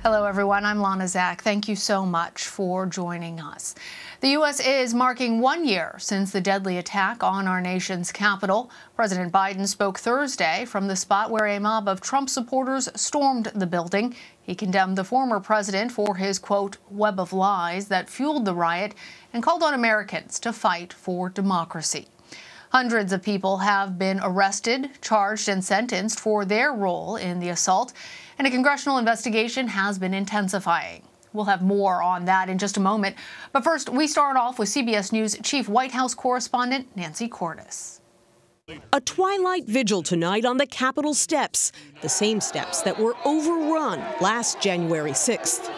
Hello, everyone. I'm Lana. Thank you so much for joining us. The U.S. is marking 1 year since the deadly attack on our nation's capital. President Biden spoke Thursday from the spot where a mob of Trump supporters stormed the building. He condemned the former president for his, quote, web of lies that fueled the riot and called on Americans to fight for democracy. Hundreds of people have been arrested, charged, and sentenced for their role in the assault, and a congressional investigation has been intensifying. We'll have more on that in just a moment. But first, we start off with CBS News Chief White House correspondent Nancy Cordes. A twilight vigil tonight on the Capitol steps, the same steps that were overrun last January 6th.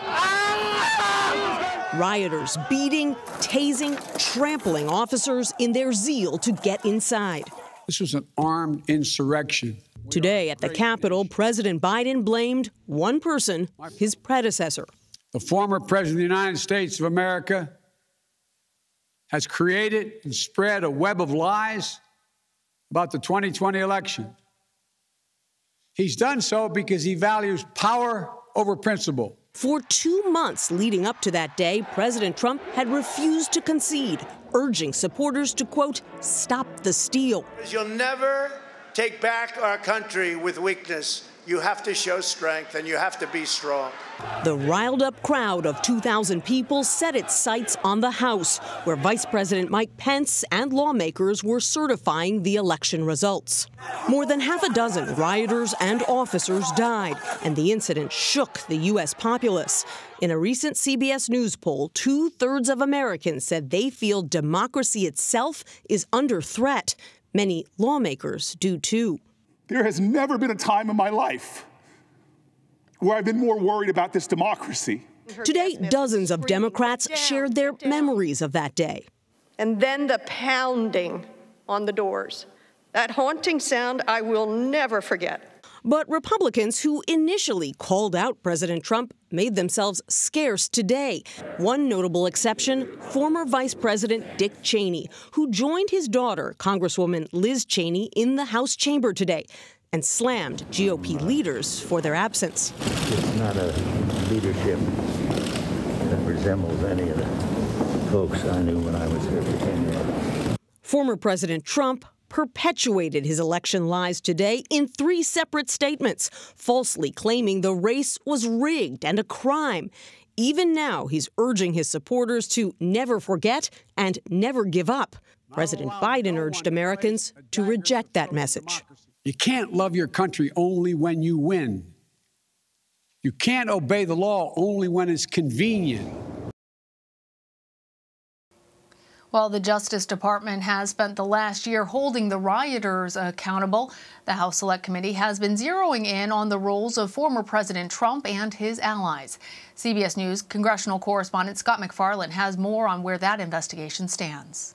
Rioters beating, tasing, trampling officers in their zeal to get inside. This was an armed insurrection. Today at the Capitol, President Biden blamed one person, his predecessor. The former President of the United States of America has created and spread a web of lies about the 2020 election. He's done so because he values power over principle. For 2 months leading up to that day, President Trump had refused to concede, urging supporters to, quote, stop the steal. You'll never take back our country with weakness. You have to show strength and you have to be strong. The riled-up crowd of 2,000 people set its sights on the House, where Vice President Mike Pence and lawmakers were certifying the election results. More than half a dozen rioters and officers died, and the incident shook the U.S. populace. In a recent CBS News poll, 2/3 of Americans said they feel democracy itself is under threat. Many lawmakers do, too. There has never been a time in my life where I've been more worried about this democracy. Today, dozens of Democrats shared their memories of that day. And then the pounding on the doors. That haunting sound I will never forget. But Republicans who initially called out President Trump made themselves scarce today. One notable exception, former Vice President Dick Cheney, who joined his daughter, Congresswoman Liz Cheney, in the House chamber today and slammed GOP leaders for their absence. It's not a leadership that resembles any of the folks I knew when I was here for 10 years. Former President Trump perpetuated his election lies today in 3 separate statements, falsely claiming the race was rigged and a crime. Even now, he's urging his supporters to never forget and never give up. President Biden urged Americans to reject that message. You can't love your country only when you win. You can't obey the law only when it's convenient. Well, the Justice Department has spent the last year holding the rioters accountable. The House Select Committee has been zeroing in on the roles of former President Trump and his allies. CBS News congressional correspondent Scott MacFarlane has more on where that investigation stands.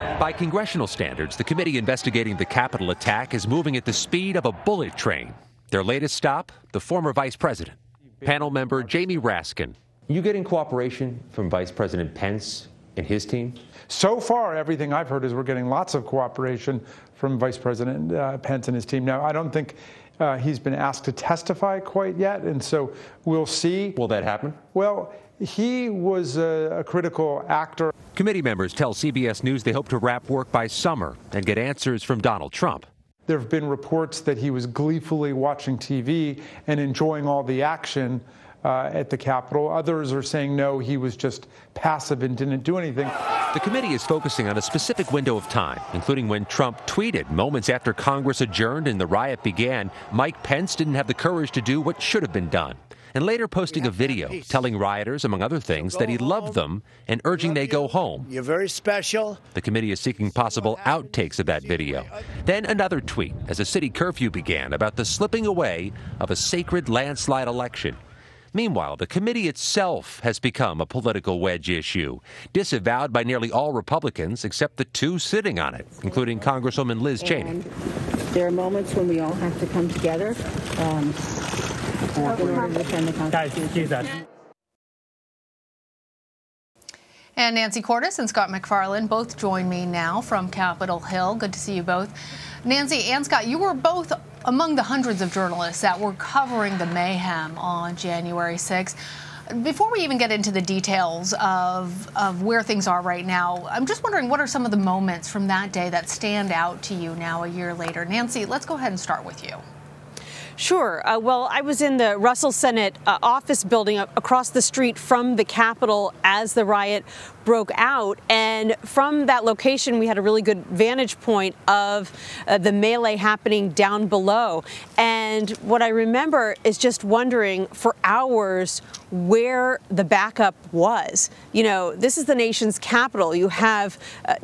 By congressional standards, the committee investigating the Capitol attack is moving at the speed of a bullet train. Their latest stop, the former vice president. Panel member Jamie Raskin. You getting cooperation from Vice President Pence and his team? So far, everything I've heard is we're getting lots of cooperation from Vice President Pence and his team. Now, I don't think he's been asked to testify quite yet, and so we'll see. Will that happen? Well, he was a critical actor. Committee members tell CBS News they hope to wrap work by summer and get answers from Donald Trump. There have been reports that he was gleefully watching TV and enjoying all the action at the Capitol. Others are saying, no, he was just passive and didn't do anything. The committee is focusing on a specific window of time, including when Trump tweeted moments after Congress adjourned and the riot began, Mike Pence didn't have the courage to do what should have been done, and later posting a video telling rioters, among other things, that he loved them and urging they go home. You're very special. The committee is seeking possible outtakes of that video. Then another tweet as a city curfew began about the slipping away of a sacred landslide election. Meanwhile, the committee itself has become a political wedge issue, disavowed by nearly all Republicans except the 2 sitting on it, including Congresswoman Liz Cheney. And there are moments when we all have to come together in order to defend the Constitution. And Nancy Cordes and Scott MacFarlane both join me now from Capitol Hill. Good to see you both. Nancy and Scott, you were both among the hundreds of journalists that were covering the mayhem on January 6th. Before we even get into the details of where things are right now, I'm just wondering, what are some of the moments from that day that stand out to you now a year later? Nancy, let's go ahead and start with you. Sure. Well, I was in the Russell Senate office building across the street from the Capitol as the riot broke out. And from that location, we had a really good vantage point of the melee happening down below. And what I remember is just wondering for hours where the backup was. You know, this is the nation's capital. You have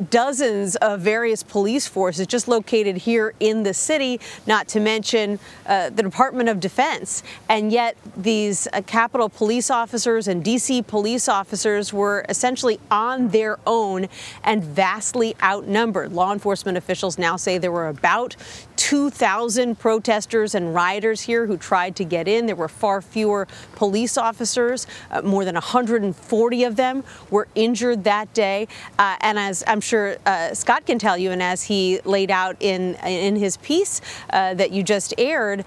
dozens of various police forces just located here in the city, not to mention the Department of Defense. And yet these Capitol police officers and D.C. police officers were essentially on their own and vastly outnumbered. Law enforcement officials now say there were about 2,000 protesters and rioters here who tried to get in. There were far fewer police officers. More than 140 of them were injured that day. And as I'm sure Scott can tell you, and as he laid out in his piece that you just aired,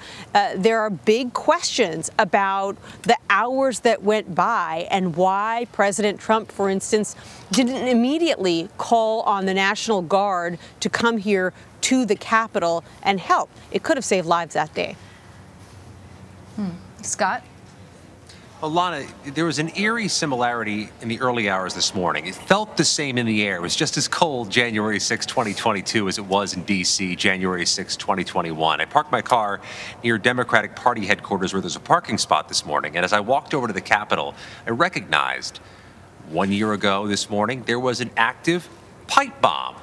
there are big questions about the hours that went by and why President Trump, for instance, didn't immediately call on the National Guard to come here to the Capitol and help. It could have saved lives that day. Scott? Well, Lana, there was an eerie similarity in the early hours this morning. It felt the same in the air. It was just as cold January 6, 2022 as it was in D.C. January 6, 2021. I parked my car near Democratic Party headquarters where there's a parking spot this morning. And as I walked over to the Capitol, I recognized 1 year ago this morning, there was an active pipe bomb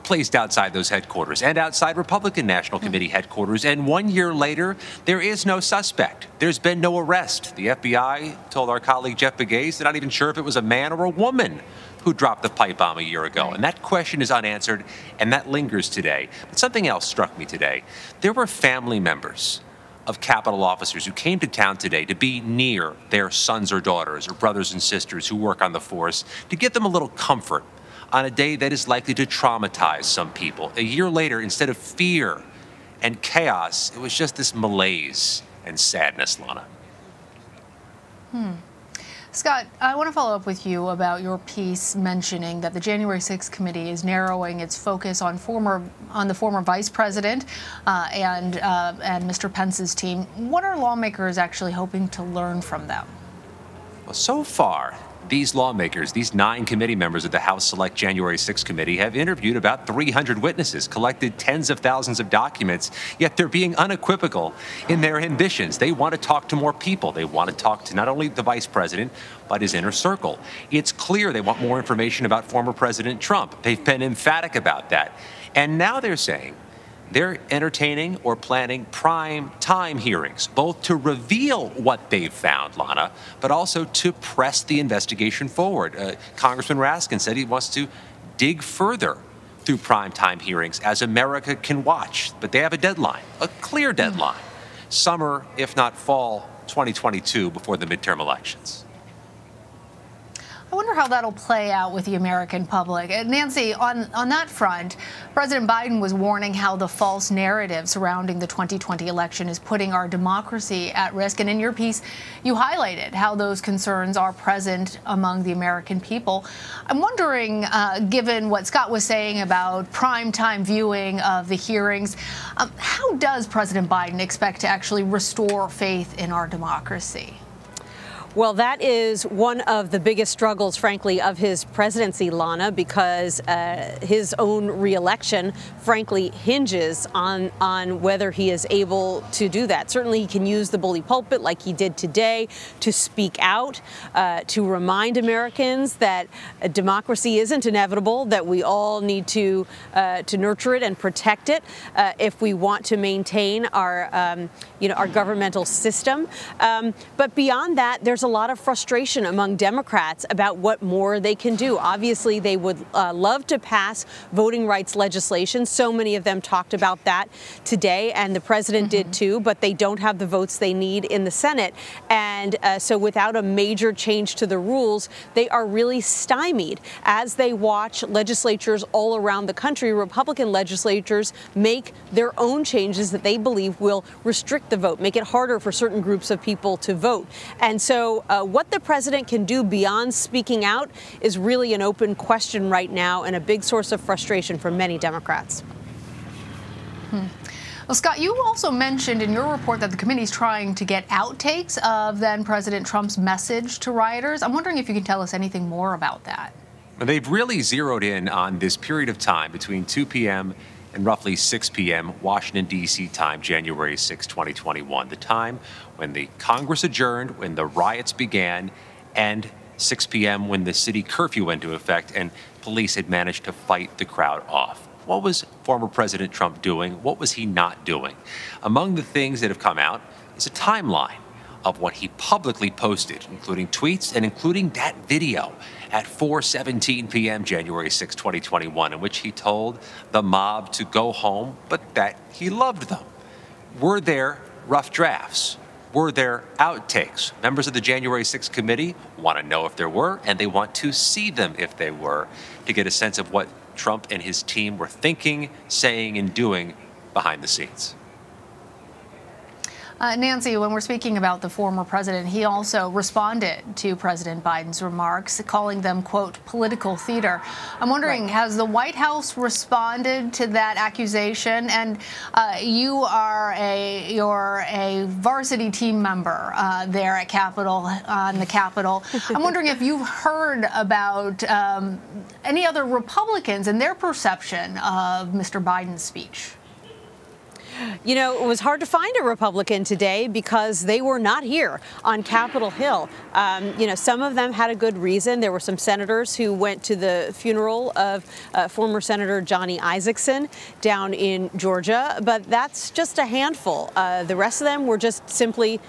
placed outside those headquarters and outside Republican National Committee headquarters. And 1 year later, there is no suspect. There's been no arrest. The FBI told our colleague Jeff Begays they're not even sure if it was a man or a woman who dropped the pipe bomb a year ago. And that question is unanswered, and that lingers today. But something else struck me today. There were family members of Capitol officers who came to town today to be near their sons or daughters or brothers and sisters who work on the force, to give them a little comfort on a day that is likely to traumatize some people. A year later, instead of fear and chaos, it was just this malaise and sadness, Lana. Scott, I want to follow up with you about your piece mentioning that the January 6th committee is narrowing its focus on the former vice president and Mr. Pence's team. What are lawmakers actually hoping to learn from them? Well, so far, these lawmakers, these 9 committee members of the House Select January 6th Committee, have interviewed about 300 witnesses, collected tens of thousands of documents, yet they're being unequivocal in their ambitions. They want to talk to more people. They want to talk to not only the vice president, but his inner circle. It's clear they want more information about former President Trump. They've been emphatic about that. And now they're saying they're entertaining or planning prime time hearings, both to reveal what they've found, Lana, but also to press the investigation forward. Congressman Raskin said he wants to dig further through prime time hearings as America can watch. But they have a deadline, a clear deadline, summer, if not fall, 2022, before the midterm elections. I wonder how that'll play out with the American public. Nancy, on that front, President Biden was warning how the false narrative surrounding the 2020 election is putting our democracy at risk. And in your piece, you highlighted how those concerns are present among the American people. I'm wondering, given what Scott was saying about primetime viewing of the hearings, how does President Biden expect to actually restore faith in our democracy? Well, that is one of the biggest struggles, frankly, of his presidency, Lana, because his own reelection, frankly, hinges on whether he is able to do that. Certainly, he can use the bully pulpit like he did today to speak out, to remind Americans that democracy isn't inevitable, that we all need to nurture it and protect it if we want to maintain our governmental system. But beyond that, there's a lot of frustration among Democrats about what more they can do. Obviously, they would love to pass voting rights legislation. So many of them talked about that today, and the president did too, but they don't have the votes they need in the Senate. And so without a major change to the rules, they are really stymied as they watch legislatures all around the country, Republican legislatures, make their own changes that they believe will restrict the vote, make it harder for certain groups of people to vote. And so what the president can do beyond speaking out is really an open question right now and a big source of frustration for many Democrats. Well, Scott, you also mentioned in your report that the committee is trying to get outtakes of then President Trump's message to rioters. I'm wondering if you can tell us anything more about that. They've really zeroed in on this period of time between 2 p.m. and roughly 6 p.m. Washington, D.C. time, January 6, 2021, the time when the Congress adjourned, when the riots began, and 6 p.m. when the city curfew went into effect and police had managed to fight the crowd off. What was former President Trump doing? What was he not doing? Among the things that have come out is a timeline of what he publicly posted, including tweets and including that video at 4:17 p.m. January 6, 2021, in which he told the mob to go home, but that he loved them. Were there rough drafts? Were there outtakes? Members of the January 6th committee want to know if there were, and they want to see them if they were, to get a sense of what Trump and his team were thinking, saying, and doing behind the scenes. Nancy, when we're speaking about the former president, he also responded to President Biden's remarks, calling them, quote, political theater. I'm wondering, has the White House responded to that accusation? And you're a varsity team member there at on the Capitol. I'm wondering if you've heard about any other Republicans and their perception of Mr. Biden's speech. You know, it was hard to find a Republican today because they were not here on Capitol Hill. You know, some of them had a good reason. There were some senators who went to the funeral of former Senator Johnny Isakson down in Georgia, but that's just a handful. The rest of them were just simply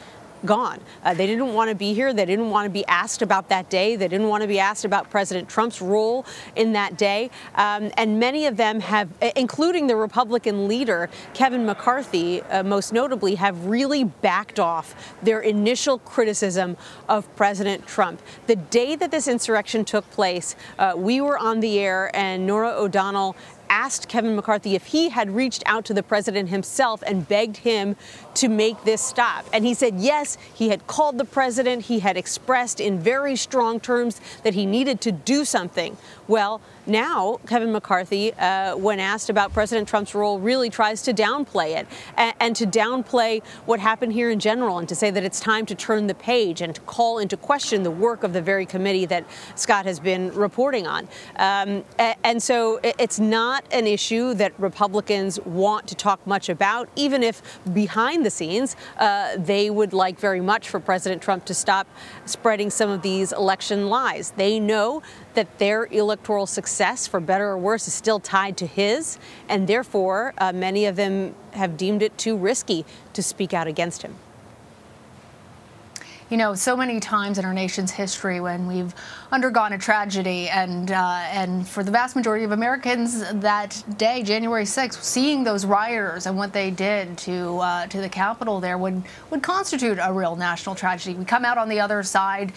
gone. They didn't want to be here. They didn't want to be asked about that day. They didn't want to be asked about President Trump's role in that day. And many of them have, including the Republican leader, Kevin McCarthy, most notably, have really backed off their initial criticism of President Trump. The day that this insurrection took place, we were on the air and Norah O'Donnell asked Kevin McCarthy if he had reached out to the president himself and begged him to make this stop. And he said, yes, he had called the president. He had expressed in very strong terms that he needed to do something. Well, now Kevin McCarthy, when asked about President Trump's role, really tries to downplay it and to downplay what happened here in general and to say that it's time to turn the page and to call into question the work of the very committee that Scott has been reporting on. And so it's not an issue that Republicans want to talk much about, even if behind the scenes they would like very much for President Trump to stop spreading some of these election lies. They know that their electoral success, for better or worse, is still tied to his, and therefore many of them have deemed it too risky to speak out against him. You know, so many times in our nation's history when we've undergone a tragedy, and for the vast majority of Americans that day, January 6th, seeing those rioters and what they did to the Capitol there would constitute a real national tragedy. We come out on the other side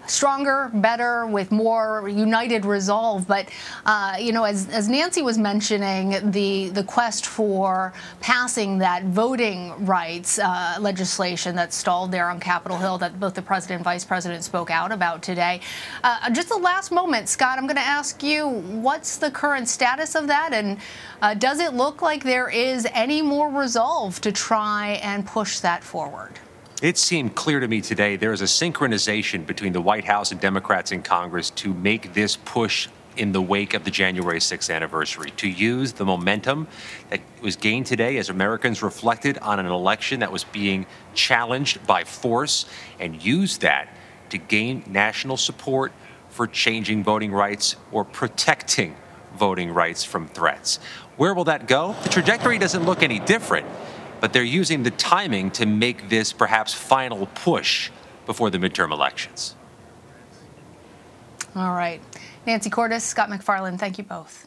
stronger, better, with more united resolve. But, you know, as Nancy was mentioning, the quest for passing that voting rights legislation that stalled there on Capitol Hill that both the president and vice president spoke out about today. Just the last moment, Scott, I'm going to ask you, what's the current status of that? And does it look like there is any more resolve to try and push that forward? It seemed clear to me today there is a synchronization between the White House and Democrats in Congress to make this push in the wake of the January 6th anniversary, to use the momentum that was gained today as Americans reflected on an election that was being challenged by force, and use that to gain national support for changing voting rights or protecting voting rights from threats. Where will that go? The trajectory doesn't look any different, but they're using the timing to make this perhaps final push before the midterm elections. All right. Nancy Cordes, Scott MacFarlane, thank you both.